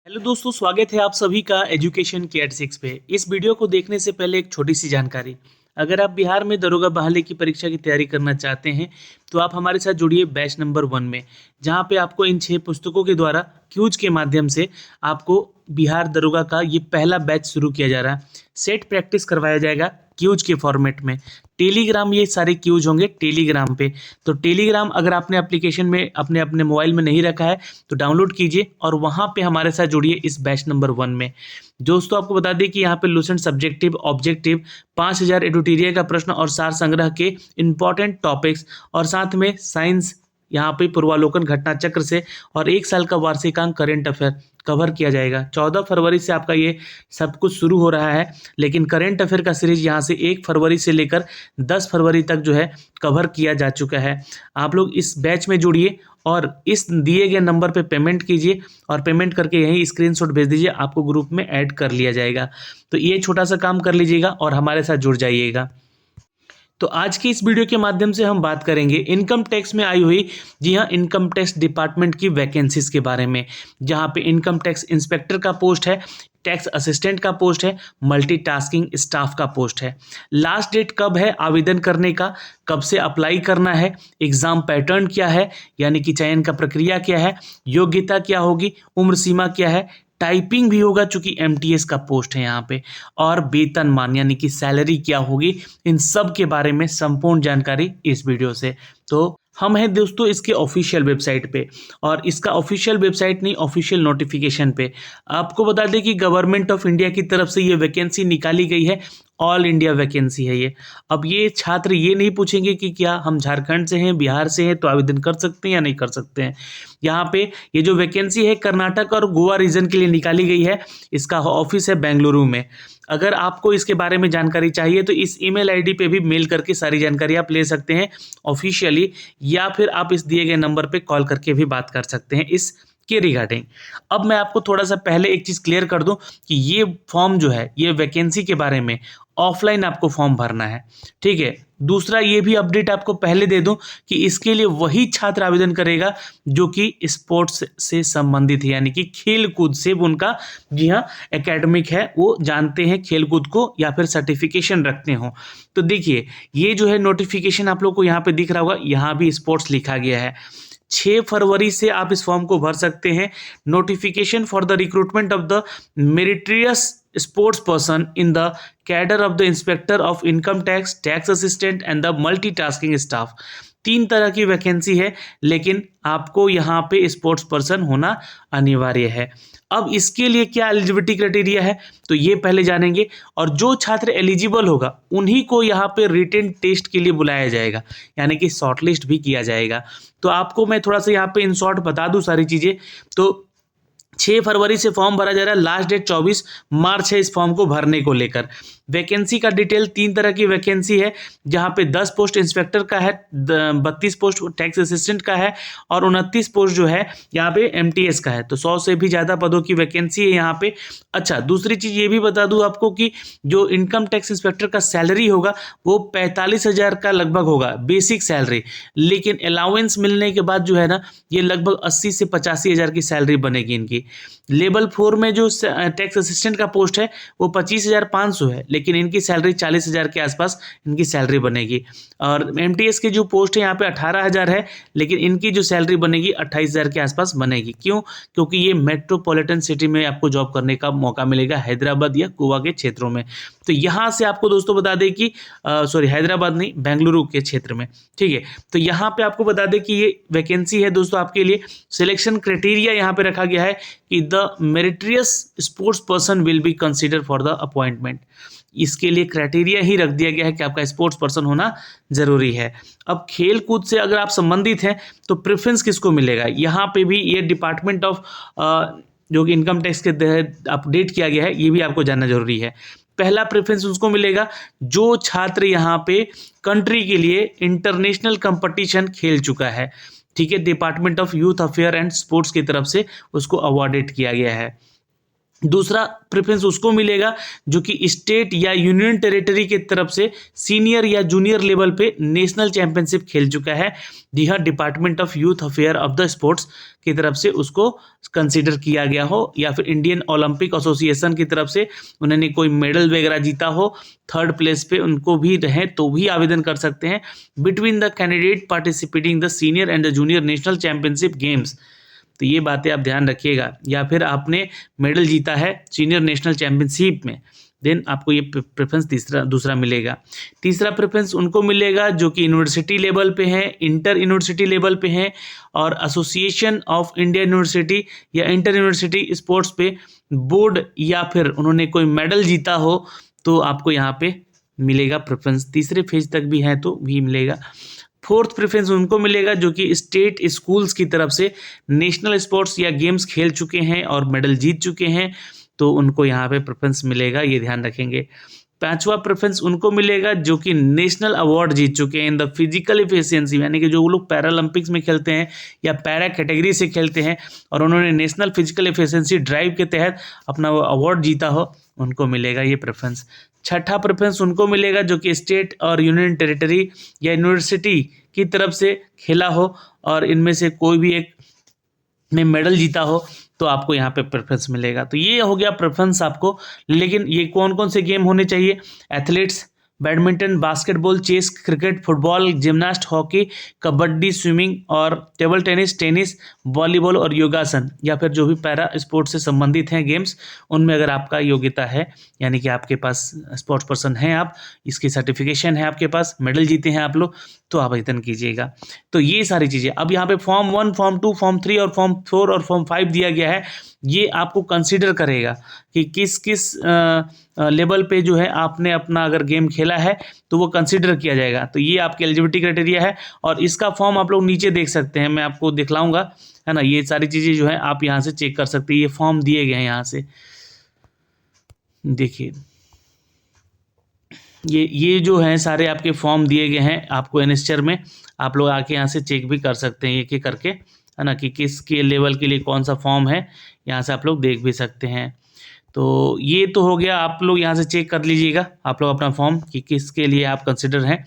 Hello दोस्तों, स्वागत है आप सभी का एजुकेशन के एट 6 पे। इस वीडियो को देखने से पहले एक छोटी सी जानकारी। अगर आप बिहार में दरोगा बहाली की परीक्षा की तैयारी करना चाहते हैं तो आप हमारे साथ जुड़िए बैच नंबर 1 में, जहां पे आपको इन 6 पुस्तकों के द्वारा क्यूज के माध्यम से आपको बिहार दरोगा का ये पहला बैच शुरू किया जा रहा है। सेट प्रैक्टिस करवाया जाएगा क्यूज के फॉर्मेट में। टेलीग्राम ये सारे क्यूज होंगे टेलीग्राम पे। तो टेलीग्राम अगर आपने एप्लीकेशन में अपने अपने मोबाइल में नहीं रखा है तो डाउनलोड कीजिए और वहाँ पे हमारे साथ जुड़िए इस बैच नंबर 1 में। दोस्तों, आपको बता दें कि यहाँ पे लूसेंट सब्जेक्टिव ऑब्जेक्टिव 5000 एडुटेरिया का प्रश्न और सार संग्रह के इंपॉर्टेंट टॉपिक्स और साथ में साइंस यहाँ पे पूर्वालोकन घटना चक्र से और 1 साल का वार्षिकांक करेंट अफेयर कवर किया जाएगा। 14 फरवरी से आपका ये सब कुछ शुरू हो रहा है, लेकिन करेंट अफेयर का सीरीज यहाँ से 1 फरवरी से लेकर 10 फरवरी तक जो है कवर किया जा चुका है। आप लोग इस बैच में जुड़िए और इस दिए गए नंबर पे पेमेंट कीजिए और पेमेंट करके यही स्क्रीनशॉट भेज दीजिए, आपको ग्रुप में ऐड कर लिया जाएगा। तो ये छोटा सा काम कर लीजिएगा और हमारे साथ जुड़ जाइएगा। तो आज की इस वीडियो के माध्यम से हम बात करेंगे इनकम टैक्स में आई हुई, जी हाँ, इनकम टैक्स डिपार्टमेंट की वैकेंसीज के बारे में, जहाँ पे इनकम टैक्स इंस्पेक्टर का पोस्ट है, टैक्स असिस्टेंट का पोस्ट है, मल्टीटास्किंग स्टाफ का पोस्ट है। लास्ट डेट कब है आवेदन करने का, कब से अप्लाई करना है, एग्जाम पैटर्न क्या है, यानी कि चयन का प्रक्रिया क्या है, योग्यता क्या होगी, उम्र सीमा क्या है, टाइपिंग भी होगा चूंकि एमटीएस का पोस्ट है यहाँ पे, और वेतनमान यानी कि सैलरी क्या होगी, इन सब के बारे में संपूर्ण जानकारी इस वीडियो से। तो हम हैं दोस्तों इसके ऑफिशियल वेबसाइट पे, और इसका ऑफिशियल वेबसाइट नहीं, ऑफिशियल नोटिफिकेशन पे। आपको बता दें कि गवर्नमेंट ऑफ इंडिया की तरफ से ये वैकेंसी निकाली गई है, ऑल इंडिया वैकेंसी है ये। अब ये छात्र ये नहीं पूछेंगे कि क्या हम झारखंड से हैं, बिहार से हैं तो आवेदन कर सकते हैं या नहीं कर सकते हैं। यहाँ पे ये जो वैकेंसी है कर्नाटक और गोवा रीजन के लिए निकाली गई है। इसका ऑफिस है बेंगलुरु में। अगर आपको इसके बारे में जानकारी चाहिए तो इस ईमेल आईडी पे भी मेल करके सारी जानकारी आप ले सकते हैं ऑफिशियली, या फिर आप इस दिए गए नंबर पे कॉल करके भी बात कर सकते हैं इस के रिगार्डिंग। अब मैं आपको थोड़ा सा पहले एक चीज़ क्लियर कर दूं कि ये फॉर्म जो है, ये वैकेंसी के बारे में ऑफलाइन आपको फॉर्म भरना है, ठीक है। दूसरा ये भी अपडेट आपको पहले दे दूं कि इसके लिए वही छात्र आवेदन करेगा जो कि स्पोर्ट्स से संबंधित है, यानी कि खेल कूद से उनका, जी हाँ, एकेडमिक है, वो जानते हैं खेल कूद को या फिर सर्टिफिकेशन रखते हो। तो देखिए ये जो है नोटिफिकेशन आप लोग को यहाँ पे दिख रहा होगा, यहाँ भी स्पोर्ट्स लिखा गया है। 6 फरवरी से आप इस फॉर्म को भर सकते हैं। Notification for the recruitment of the meritorious sports person in the cadre of the inspector of income tax, tax assistant and the multitasking staff. 3 तरह की वैकेंसी है, लेकिन आपको यहाँ पे स्पोर्ट्स पर्सन होना अनिवार्य है। अब इसके लिए क्या एलिजिबिलिटी क्राइटेरिया है तो ये पहले जानेंगे, और जो छात्र एलिजिबल होगा उन्हीं को यहाँ पे रिटन टेस्ट के लिए बुलाया जाएगा, यानी कि शॉर्टलिस्ट भी किया जाएगा। तो आपको मैं थोड़ा सा यहाँ पे इन शॉर्ट बता दूं सारी चीज़ें। तो 6 फरवरी से फॉर्म भरा जा रहा है, लास्ट डेट 24 मार्च है इस फॉर्म को भरने को लेकर। वैकेंसी का डिटेल 3 तरह की वैकेंसी है, जहां पे 10 पोस्ट इंस्पेक्टर का है, 32 पोस्ट टैक्स असिस्टेंट का है और 29 पोस्ट जो है यहाँ पे एमटीएस का है। तो 100 से भी ज़्यादा पदों की वैकेंसी है यहाँ पे। अच्छा, दूसरी चीज़ ये भी बता दूँ आपको कि जो इनकम टैक्स इंस्पेक्टर का सैलरी होगा वो 45,000 का लगभग होगा बेसिक सैलरी, लेकिन अलाउंस मिलने के बाद जो है ना ये लगभग 80 से 85,000 की सैलरी बनेगी इनकी। लेवल 4 में जो टैक्स असिस्टेंट का पोस्ट है वो 25,500 है, लेकिन इनकी सैलरी 40,000 के आसपास इनकी सैलरी बनेगी। और एमटीएस की जो पोस्ट है यहाँ पे 18,000 है, लेकिन इनकी जो सैलरी बनेगी 28,000 के आसपास बनेगी। क्यों? क्योंकि ये मेट्रोपॉलिटन सिटी में आपको जॉब करने का मौका मिलेगा, हैदराबाद या गोवा के क्षेत्रों में। तो यहाँ से आपको दोस्तों बता दें कि हैदराबाद नहीं, बेंगलुरु के क्षेत्र में, ठीक है। तो यहाँ पे आपको बता दें कि ये वैकेंसी है दोस्तों आपके लिए। सिलेक्शन क्राइटेरिया यहाँ पे रखा गया है कि the meritorious sports person will be consider for the appointment. इसके लिए क्राइटेरिया ही रख दिया गया है कि आपका स्पोर्ट्स पर्सन होना जरूरी है। अब खेल कूद से अगर आप संबंधित हैं तो प्रेफरेंस किसको मिलेगा, यहाँ पे भी ये डिपार्टमेंट ऑफ जो कि इनकम टैक्स के तहत अपडेट किया गया है, ये भी आपको जानना जरूरी है। पहला प्रेफरेंस उसको मिलेगा जो छात्र यहाँ पे कंट्री के लिए इंटरनेशनल कंपटीशन खेल चुका है, ठीक है। Department of youth affair and sports की तरफ से उसको अवॉर्डेड किया गया है। दूसरा प्रेफरेंस उसको मिलेगा जो कि स्टेट या यूनियन टेरिटरी के तरफ से सीनियर या जूनियर लेवल पे नेशनल चैंपियनशिप खेल चुका है। जी हाँ, department of youth affair of the sports की तरफ से उसको कंसीडर किया गया हो, या फिर इंडियन ओलंपिक एसोसिएशन की तरफ से उन्होंने कोई मेडल वगैरह जीता हो, थर्ड प्लेस पे उनको भी रहे तो भी आवेदन कर सकते हैं। Between the candidate participating the senior and the junior national championship games, तो ये बातें आप ध्यान रखिएगा। या फिर आपने मेडल जीता है सीनियर नेशनल चैंपियनशिप में, देन आपको ये प्रेफरेंस दूसरा मिलेगा। तीसरा प्रेफरेंस उनको मिलेगा जो कि यूनिवर्सिटी लेवल पे है, इंटर यूनिवर्सिटी लेवल पे है, और एसोसिएशन ऑफ इंडिया यूनिवर्सिटी या इंटर यूनिवर्सिटी स्पोर्ट्स पे बोर्ड, या फिर उन्होंने कोई मेडल जीता हो तो आपको यहाँ पे मिलेगा प्रेफरेंस। तीसरे फेज तक भी है तो भी मिलेगा। फोर्थ प्रेफरेंस उनको मिलेगा जो कि स्टेट स्कूल्स की तरफ से नेशनल स्पोर्ट्स या गेम्स खेल चुके हैं और मेडल जीत चुके हैं, तो उनको यहाँ पे प्रेफरेंस मिलेगा, ये ध्यान रखेंगे। पांचवा प्रेफरेंस उनको मिलेगा जो कि नेशनल अवार्ड जीत चुके हैं इन द फिजिकल एफिशिएंसी, यानी कि जो लोग पैरालंपिक्स में खेलते हैं या पैरा कैटेगरी से खेलते हैं और उन्होंने नेशनल फिजिकल एफिशिएंसी ड्राइव के तहत अपना वो अवार्ड जीता हो, उनको मिलेगा ये प्रेफरेंस। छठा प्रेफरेंस उनको मिलेगा जो कि स्टेट और यूनियन टेरिटरी या यूनिवर्सिटी की तरफ से खेला हो और इनमें से कोई भी एक में मेडल जीता हो, तो आपको यहाँ पे प्रेफरेंस मिलेगा। तो ये हो गया प्रेफरेंस आपको। लेकिन ये कौन कौन से गेम होने चाहिए? Athletes, badminton, basketball, chess, cricket, football, gymnast, hockey, kabaddi, swimming और टेबल टेनिस, टेनिस, वॉलीबॉल और योगासन, या फिर जो भी पैरा स्पोर्ट्स से संबंधित हैं गेम्स, उनमें अगर आपका योग्यता है, यानी कि आपके पास स्पोर्ट्स पर्सन हैं आप, इसकी सर्टिफिकेशन है आपके पास, मेडल जीते हैं आप लोग, तो आवेदन कीजिएगा। तो ये सारी चीज़ें अब यहाँ पे फॉर्म 1, फॉर्म 2, फॉर्म 3 और फॉर्म 4 और फॉर्म 5 दिया गया है। ये आपको कंसीडर करेगा कि किस किस लेवल पे जो है आपने अपना अगर गेम खेला है तो वो कंसीडर किया जाएगा। तो ये आपकी एलिजिबिलिटी क्राइटेरिया है और इसका फॉर्म आप लोग नीचे देख सकते हैं, मैं आपको दिखलाऊंगा, है ना। ये सारी चीज़ें जो है आप यहाँ से चेक कर सकते हैं, ये फॉर्म दिए गए हैं यहाँ से देखिए। ये जो हैं सारे आपके फॉर्म दिए गए हैं आपको एनएसचर में, आप लोग आके यहाँ से चेक भी कर सकते हैं एक एक करके, है ना, कि किस के लेवल के लिए कौन सा फॉर्म है, यहाँ से आप लोग देख भी सकते हैं। तो ये तो हो गया, आप लोग यहाँ से चेक कर लीजिएगा आप लोग अपना फॉर्म कि किसके लिए आप कंसिडर हैं।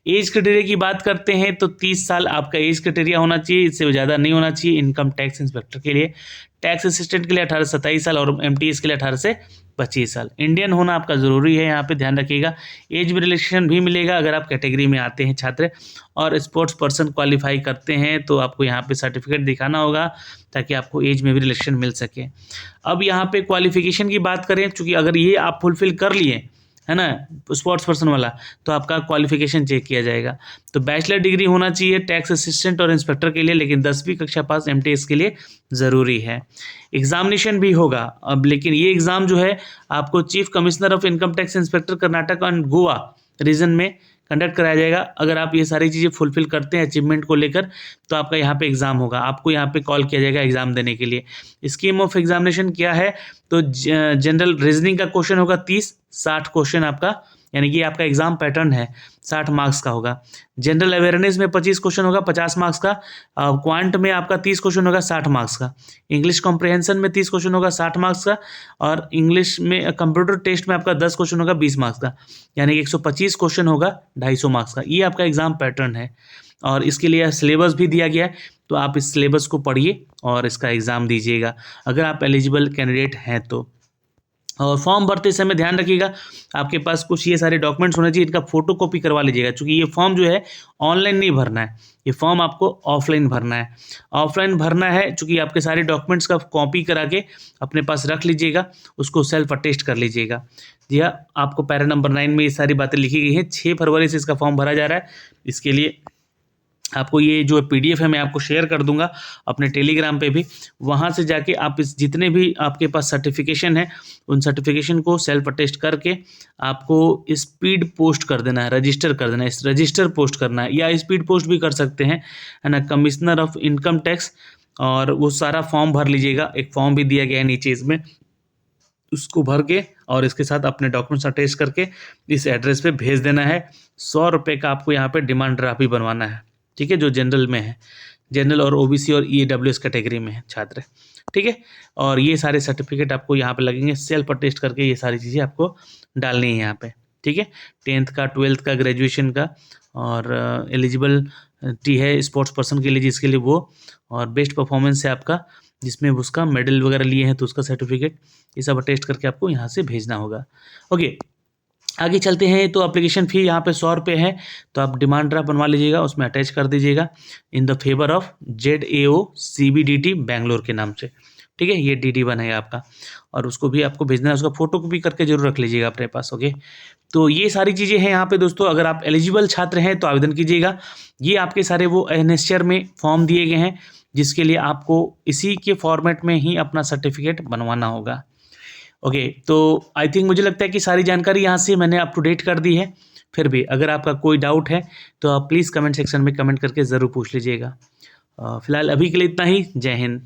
एज क्राइटेरिया की बात करते हैं तो 30 साल आपका एज क्राइटेरिया होना चाहिए, इससे ज़्यादा नहीं होना चाहिए। इनकम टैक्स इंस्पेक्टर के लिए, टैक्स असिस्टेंट के लिए 18 से 27 साल और एमटीएस के लिए 18 से 25 साल। इंडियन होना आपका ज़रूरी है, यहाँ पे ध्यान रखिएगा। एज में रिलैक्सेशन भी मिलेगा अगर आप कैटेगरी में आते हैं छात्र और स्पोर्ट्स पर्सन क्वालिफाई करते हैं, तो आपको यहाँ पे सर्टिफिकेट दिखाना होगा ताकि आपको एज में भी रिलैक्सेशन मिल सके। अब यहाँ पे क्वालिफिकेशन की बात करें, चूँकि अगर ये आप फुलफिल कर लिए, है ना, स्पोर्ट्स पर्सन वाला, तो आपका क्वालिफिकेशन चेक किया जाएगा। तो बैचलर डिग्री होना चाहिए टैक्स असिस्टेंट और इंस्पेक्टर के लिए, लेकिन 10वीं कक्षा पास एमटीएस के लिए ज़रूरी है। एग्जामिनेशन भी होगा अब, लेकिन ये एग्ज़ाम जो है आपको chief commissioner of income tax inspector Karnataka and Goa region में कंडक्ट कराया जाएगा। अगर आप ये सारी चीज़ें फुलफिल करते हैं अचीवमेंट को लेकर, तो आपका यहाँ पे एग्ज़ाम होगा, आपको यहाँ पे कॉल किया जाएगा एग्ज़ाम देने के लिए। स्कीम ऑफ एग्जामिनेशन क्या है? तो जनरल रीजनिंग का क्वेश्चन होगा 30-60 क्वेश्चन आपका, यानी कि आपका एग्जाम पैटर्न है 60 मार्क्स का होगा। जनरल अवेयरनेस में 25 क्वेश्चन होगा 50 मार्क्स का। क्वांट में आपका 30 क्वेश्चन होगा 60 मार्क्स का। इंग्लिश कॉम्प्रिहेंशन में 30 क्वेश्चन होगा 60 मार्क्स का। और इंग्लिश में कंप्यूटर टेस्ट में आपका 10 क्वेश्चन होगा 20 मार्क्स का, यानी कि 125 क्वेश्चन होगा 250 मार्क्स का। ये आपका एग्जाम पैटर्न है और इसके लिए सिलेबस भी दिया गया है, तो आप इस सिलेबस को पढ़िए और इसका एग्ज़ाम दीजिएगा अगर आप एलिजिबल कैंडिडेट हैं तो। और फॉर्म भरते समय ध्यान रखिएगा आपके पास कुछ ये सारे डॉक्यूमेंट्स होने चाहिए, इनका फोटो कॉपी करवा लीजिएगा, क्योंकि ये फॉर्म जो है ऑनलाइन नहीं भरना है, ये फॉर्म आपको ऑफलाइन भरना है। ऑफलाइन भरना है चूँकि आपके सारे डॉक्यूमेंट्स का कॉपी करा के अपने पास रख लीजिएगा, उसको सेल्फ अटेस्ट कर लीजिएगा। जी हाँ, आपको पैरा नंबर 9 में ये सारी बातें लिखी गई हैं। 6 फरवरी से इसका फॉर्म भरा जा रहा है। इसके लिए आपको ये जो पीडीएफ है मैं आपको शेयर कर दूंगा अपने टेलीग्राम पे भी, वहाँ से जाके आप इस जितने भी आपके पास सर्टिफिकेशन है उन सर्टिफिकेशन को सेल्फ अटेस्ट करके आपको स्पीड पोस्ट कर देना है, रजिस्टर कर देना है, रजिस्टर पोस्ट करना है, या स्पीड पोस्ट भी कर सकते हैं, है ना, कमिश्नर ऑफ इनकम टैक्स। और वो सारा फॉर्म भर लीजिएगा, एक फॉर्म भी दिया गया है नीचे इसमें, उसको भर के और इसके साथ अपने डॉक्यूमेंट्स अटैच करके इस एड्रेस पे भेज देना है। 100 रुपये का आपको यहाँ पे डिमांड ड्राफ्ट भी बनवाना है, ठीक है, जो जनरल में है, जनरल और ओबीसी और ईडब्ल्यूएस कैटेगरी में है छात्र। ठीक है। और ये सारे सर्टिफिकेट आपको यहाँ पे लगेंगे, सेल्फ अटेस्ट करके ये सारी चीज़ें आपको डालनी है यहाँ पे, ठीक है। 10th का, 12th का, ग्रेजुएशन का, और एलिजिबिलिटी है स्पोर्ट्स पर्सन के लिए जिसके लिए वो, और बेस्ट परफॉर्मेंस है आपका जिसमें उसका मेडल वगैरह लिए हैं तो उसका सर्टिफिकेट, ये सब अटेस्ट करके आपको यहाँ से भेजना होगा। ओके, आगे चलते हैं। तो एप्लीकेशन फ़ी यहाँ पे 100 रुपये है, तो आप डिमांड ड्राफ्ट बनवा लीजिएगा, उसमें अटैच कर दीजिएगा in the favour of ZAO CBDT Bangalore के नाम से, ठीक है। ये DD1 है आपका, और उसको भी आपको भेजना है, उसका फोटो कॉपी करके जरूर रख लीजिएगा अपने पास। ओके, तो ये सारी चीज़ें हैं यहाँ पे दोस्तों। अगर आप एलिजिबल छात्र हैं तो आवेदन कीजिएगा। ये आपके सारे वो NSCR में फॉर्म दिए गए हैं जिसके लिए आपको इसी के फॉर्मेट में ही अपना सर्टिफिकेट बनवाना होगा। ओके, तो आई थिंक मुझे लगता है कि सारी जानकारी यहाँ से मैंने अप टू डेट कर दी है। फिर भी अगर आपका कोई डाउट है तो आप प्लीज़ कमेंट सेक्शन में कमेंट करके ज़रूर पूछ लीजिएगा। फिलहाल अभी के लिए इतना ही। जय हिंद।